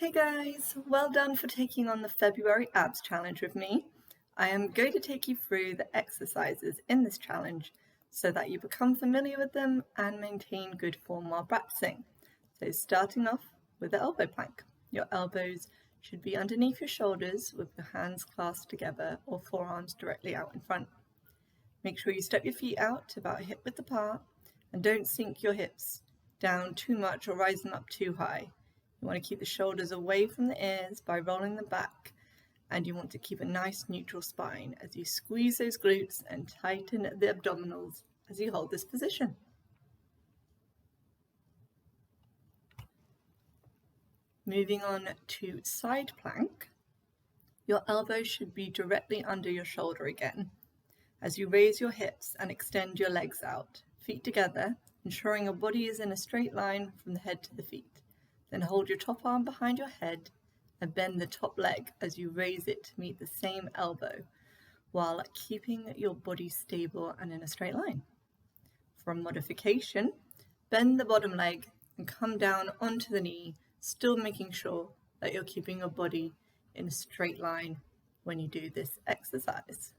Hey guys, well done for taking on the February abs challenge with me. I am going to take you through the exercises in this challenge so that you become familiar with them and maintain good form while practicing. So starting off with the elbow plank. Your elbows should be underneath your shoulders with your hands clasped together or forearms directly out in front. Make sure you step your feet out about hip width apart and don't sink your hips down too much or rise them up too high. You want to keep the shoulders away from the ears by rolling them back, and you want to keep a nice neutral spine as you squeeze those glutes and tighten the abdominals as you hold this position. Moving on to side plank, your elbows should be directly under your shoulder again. As you raise your hips and extend your legs out, feet together, ensuring your body is in a straight line from the head to the feet. Then hold your top arm behind your head and bend the top leg as you raise it to meet the same elbow, while keeping your body stable and in a straight line. For a modification, bend the bottom leg and come down onto the knee, still making sure that you're keeping your body in a straight line when you do this exercise.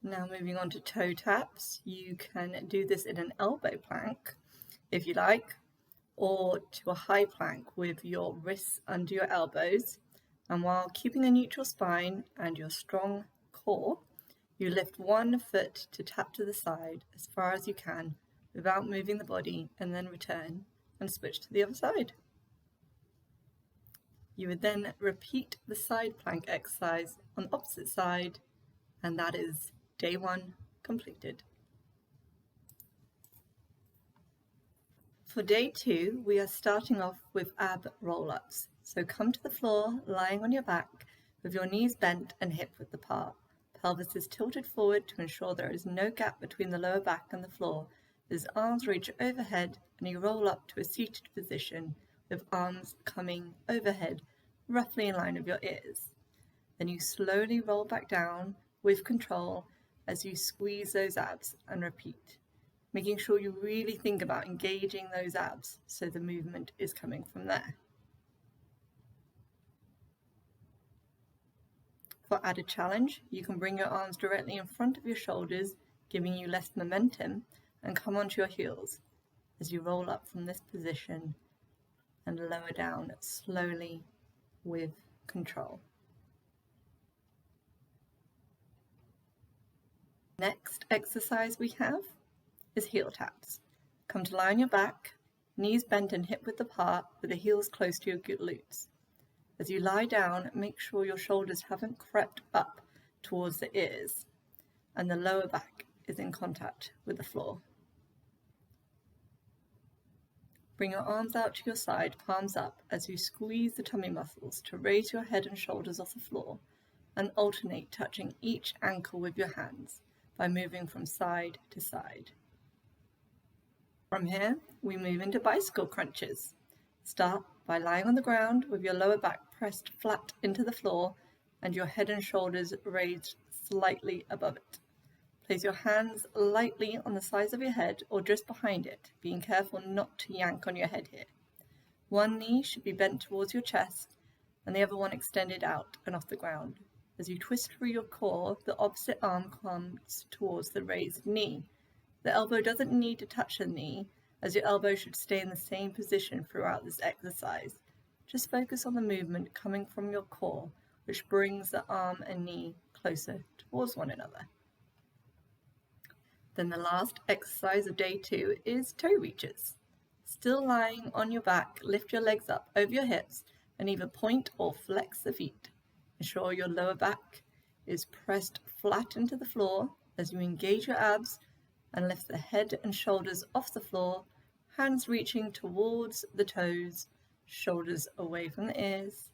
Now moving on to toe taps, you can do this in an elbow plank if you like, or to a high plank with your wrists under your elbows. And while keeping a neutral spine and your strong core, you lift one foot to tap to the side as far as you can without moving the body, and then return and switch to the other side. You would then repeat the side plank exercise on the opposite side, and that is day 1 completed. For day 2, we are starting off with ab roll-ups. So come to the floor, lying on your back, with your knees bent and hip width apart. Pelvis is tilted forward to ensure there is no gap between the lower back and the floor, as arms reach overhead and you roll up to a seated position with arms coming overhead, roughly in line with your ears. Then you slowly roll back down with control as you squeeze those abs and repeat, making sure you really think about engaging those abs so the movement is coming from there. For added challenge, you can bring your arms directly in front of your shoulders, giving you less momentum, and come onto your heels as you roll up from this position and lower down slowly with control. Next exercise we have is heel taps. Come to lie on your back, knees bent and hip width apart with the heels close to your glutes. As you lie down, make sure your shoulders haven't crept up towards the ears and the lower back is in contact with the floor. Bring your arms out to your side, palms up, as you squeeze the tummy muscles to raise your head and shoulders off the floor, and alternate touching each ankle with your hands by moving from side to side. From here, we move into bicycle crunches. Start by lying on the ground with your lower back pressed flat into the floor and your head and shoulders raised slightly above it. Place your hands lightly on the sides of your head or just behind it, being careful not to yank on your head here. One knee should be bent towards your chest and the other one extended out and off the ground. As you twist through your core, the opposite arm comes towards the raised knee. The elbow doesn't need to touch the knee, as your elbow should stay in the same position throughout this exercise. Just focus on the movement coming from your core, which brings the arm and knee closer towards one another. Then the last exercise of day 2 is toe reaches. Still lying on your back, lift your legs up over your hips and either point or flex the feet. Ensure your lower back is pressed flat into the floor as you engage your abs and lift the head and shoulders off the floor, hands reaching towards the toes, shoulders away from the ears,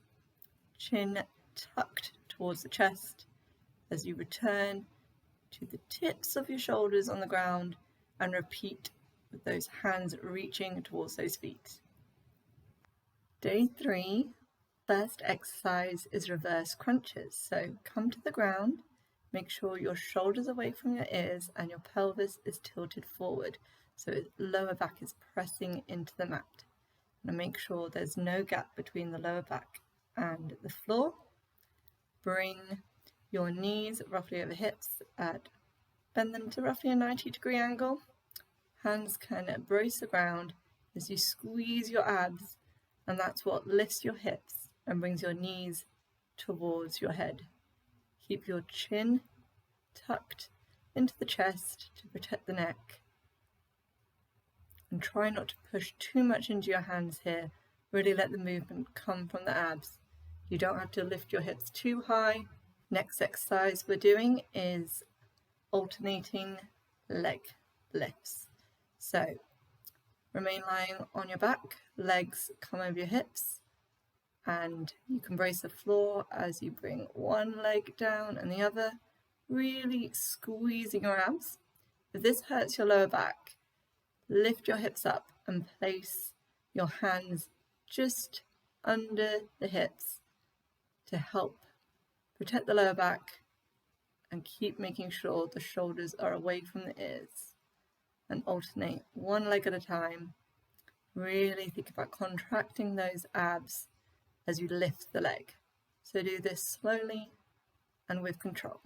chin tucked towards the chest as you return to the tips of your shoulders on the ground and repeat with those hands reaching towards those feet. Day 3. First exercise is reverse crunches. So come to the ground, Make sure your shoulders are away from your ears and your pelvis is tilted forward, so lower back is pressing into the mat. And make sure there's no gap between the lower back and the floor. Bring your knees roughly over hips, bend them to roughly a 90-degree angle. Hands can brace the ground as you squeeze your abs, and that's what lifts your hips and brings your knees towards your head. Keep your chin tucked into the chest to protect the neck. And try not to push too much into your hands here. Really let the movement come from the abs. You don't have to lift your hips too high. Next exercise we're doing is alternating leg lifts. So remain lying on your back, legs come over your hips, and you can brace the floor as you bring one leg down and the other, really squeezing your abs. If this hurts your lower back, lift your hips up and place your hands just under the hips to help protect the lower back and keep making sure the shoulders are away from the ears. And alternate one leg at a time. Really think about contracting those abs as you lift the leg. So do this slowly and with control.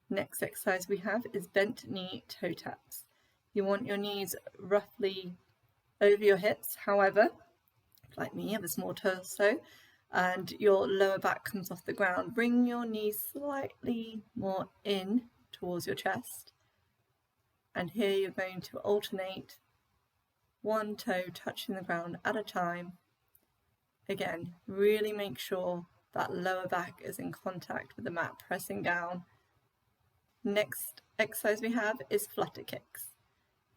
Next exercise we have is bent knee toe taps. You want your knees roughly over your hips. However, like me, you have a small torso and your lower back comes off the ground. Bring your knees slightly more in towards your chest. And here you're going to alternate one toe touching the ground at a time. Again, really make sure that lower back is in contact with the mat, pressing down. Next exercise we have is flutter kicks.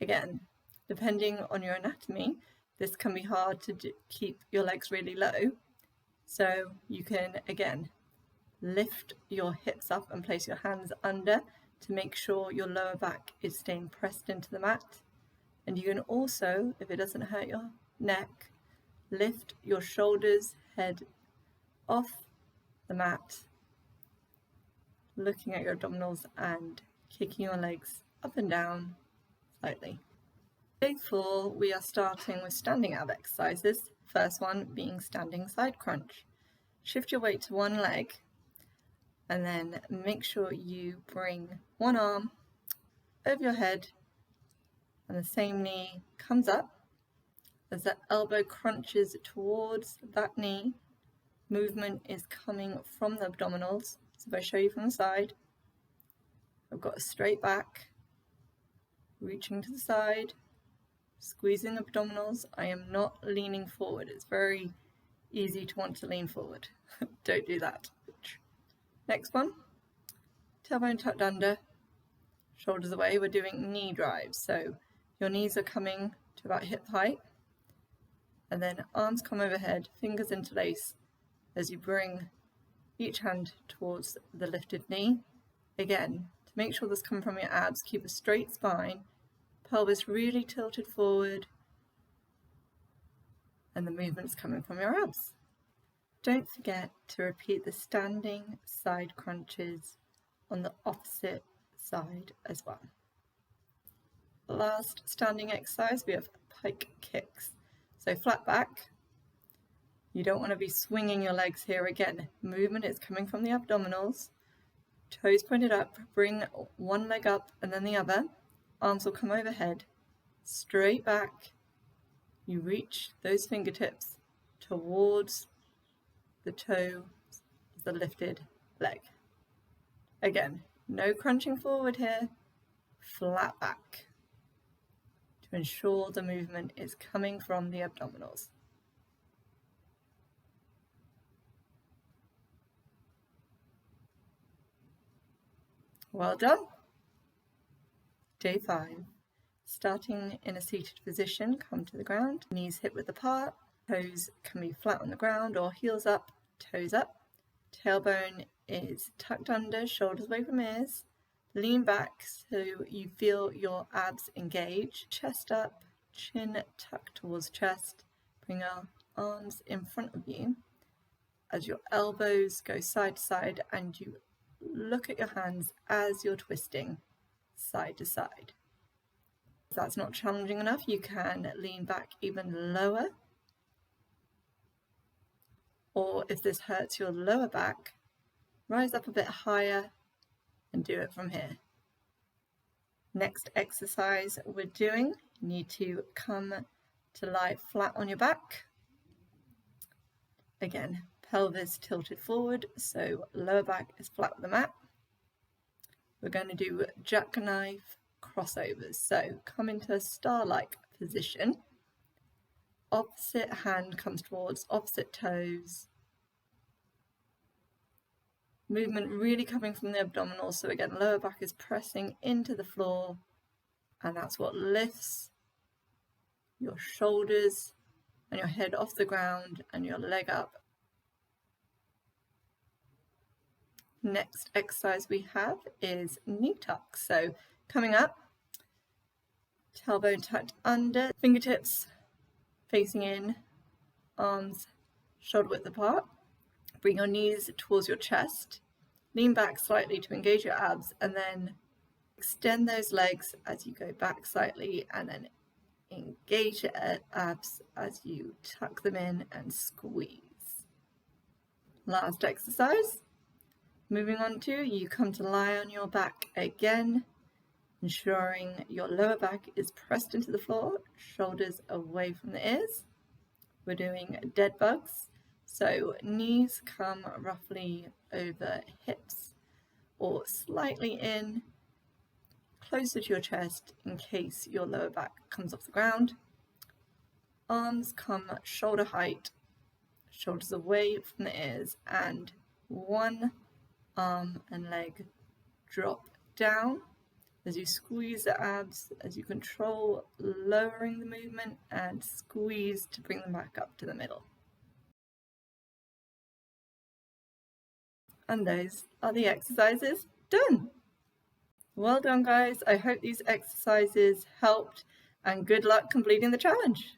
Again, depending on your anatomy, this can be hard to keep your legs really low. So you can, again, lift your hips up and place your hands under to make sure your lower back is staying pressed into the mat. And you can also, if it doesn't hurt your neck, lift your shoulders, head off the mat, looking at your abdominals and kicking your legs up and down slightly. Day 4, we are starting with standing ab exercises. First one being standing side crunch. Shift your weight to one leg and then make sure you bring one arm over your head and the same knee comes up. As that elbow crunches towards that knee, movement is coming from the abdominals. So if I show you from the side, I've got a straight back, reaching to the side, squeezing the abdominals. I am not leaning forward. It's very easy to want to lean forward. Don't do that. Next one, tailbone tucked under, shoulders away. We're doing knee drives. So your knees are coming to about hip height. And then arms come overhead, fingers interlace as you bring each hand towards the lifted knee. Again, to make sure this comes from your abs, keep a straight spine, pelvis really tilted forward, and the movement's coming from your abs. Don't forget to repeat the standing side crunches on the opposite side as well. Last standing exercise, we have pike kicks. So flat back, you don't want to be swinging your legs here again. Movement is coming from the abdominals, toes pointed up, bring one leg up and then the other. Arms will come overhead, straight back. You reach those fingertips towards the toe of the lifted leg. Again, no crunching forward here, flat back, to ensure the movement is coming from the abdominals. Well done. Day 5. Starting in a seated position, come to the ground, knees hip width apart, toes can be flat on the ground or heels up, toes up. Tailbone is tucked under, shoulders away from ears. Lean back so you feel your abs engage. Chest up, chin tucked towards chest. Bring our arms in front of you as your elbows go side to side and you look at your hands as you're twisting side to side. If that's not challenging enough, you can lean back even lower. Or if this hurts your lower back, rise up a bit higher and do it from here. Next exercise we're doing, you need to come to lie flat on your back. Again, pelvis tilted forward, so lower back is flat with the mat. We're going to do jackknife crossovers. So come into a star-like position. Opposite hand comes towards opposite toes. Movement really coming from the abdominals. So again, lower back is pressing into the floor, and that's what lifts your shoulders and your head off the ground and your leg up. Next exercise we have is knee tuck. So coming up, tailbone tucked under, fingertips facing in, arms shoulder width apart. Bring your knees towards your chest, lean back slightly to engage your abs, and then extend those legs as you go back slightly, and then engage your abs as you tuck them in and squeeze. Last exercise. Moving on to, you come to lie on your back again, ensuring your lower back is pressed into the floor, shoulders away from the ears. We're doing dead bugs. So knees come roughly over hips or slightly in, closer to your chest in case your lower back comes off the ground. Arms come shoulder height, shoulders away from the ears, and one arm and leg drop down as you squeeze the abs, as you control lowering the movement and squeeze to bring them back up to the middle. And those are the exercises done. Well done, guys. I hope these exercises helped, and good luck completing the challenge.